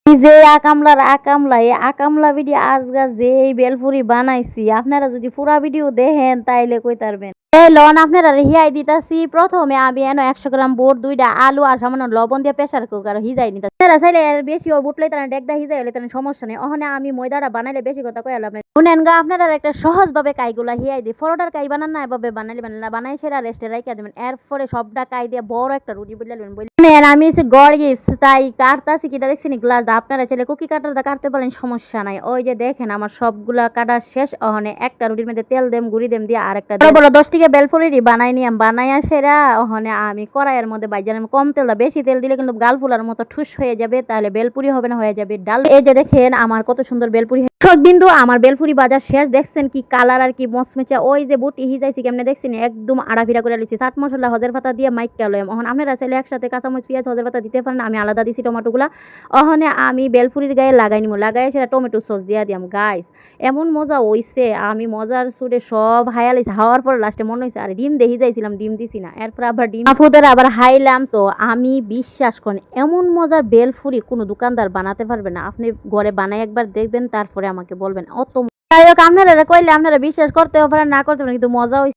যে আকামলার আকামলা এই আকামলা ভিডিও আজগা যে এই বেলপুরি বানাইছি আপনারা যদি পুরা ভিডিও দেখেন তাইলে কই পারবেন। এই লন আপনারা হিয়াই দিতাছি। প্রথমে আমি এনো 100 গ্রাম বুট, 2টা আলু আর সামান্য লবণ দিয়ে প্রেসার কুকার হিজাই নিতাছি। আপনারা চাইলে এর বেশি ও বুটলাই তারা ডেকদা হিজাই হলে তার সমস্যা নেই। ওখানে আমি ময়দাটা বানাইলে বেশি কথা কই আপনি শুনেন গা। আপনারা একটা সহজ ভাবে কাইগুলা হিয়াই দিই। পরোটার কাই বানান না এভাবে বানাইলে বানাইলে বানাই সেরা রেস্টে রাইখা দিবেন। এরপরে সবটা কাই দিয়ে বড় একটা রুটি বুঝলেন বললেন। আমি এসে গড়িস তাই কাটতাছি কিটা দেখছি গ্লাস। আপনারা চাইলে কুকি কাটারটা কাটতে পারেন, সমস্যা নাই। ওই যে দেখেন আমার সবগুলা কাটা শেষ। ওখানে একটা রুটির মধ্যে তেল দেম গুড়ি দেম দিয়ে আর একটা বড় 10 টিকা বেলপুরি বানাই নিয়াম বানাইয়া সেরা। ওখানে আমি কড়াইয়ের মধ্যে বাইজালাম কম তেল দা। বেশি তেল দিলে কিন্তু গাল ফুলার মতো ঠুস হয়ে যাবে, তাহলে বেলপুরি হবে না, হয়ে যাবে ডাল। এই যে দেখেন আমার কত সুন্দর বেলপুরি বিন্দু। আমার বেলপুরি বাজার শেষ। দেখছেন কি কালার আর কি মচমেচা। ওই যে বুট হিজাইছি কেমনে দেখছেন একদম আড়াফিরা করে লিছি। চাট মশলা হজের পাতা দিয়ে মাইকা লয়। এখন আপনারা চাইলে একসাথে কাঁচামরিচ পেঁয়াজ হজের পাতা দিতে পারেন, আমি আলাদা দিছি টমেটোগুলা। ওখানে আমি বেলপুরির গায়ে লাগাই নিব, লাগাই সেটা টমেটো সস দিয়া দিয়াম। গাইস এমন মজা হইছে, আমি মজার সুরে সব হায়ালাইছি। হাওয়ার পর লাস্টে মনে হয়েছে আর ডিম দেখি যাইছিলাম, ডিম দিছি না। এরপর আবার ডিম ফুদের আবার হাইলাম। তো আমি বিশ্বাস করেন এমন মজার বেলপুরি কোনো দোকানদার বানাতে পারবে না। আপনি ঘরে বানাই একবার দেখবেন, তারপরে আমাকে বলবেন। অত যাই হোক আপনারা কইলে আপনারা বিশ্বাস করতেও পারেন না করতে পারেন, কিন্তু মজা হইছে।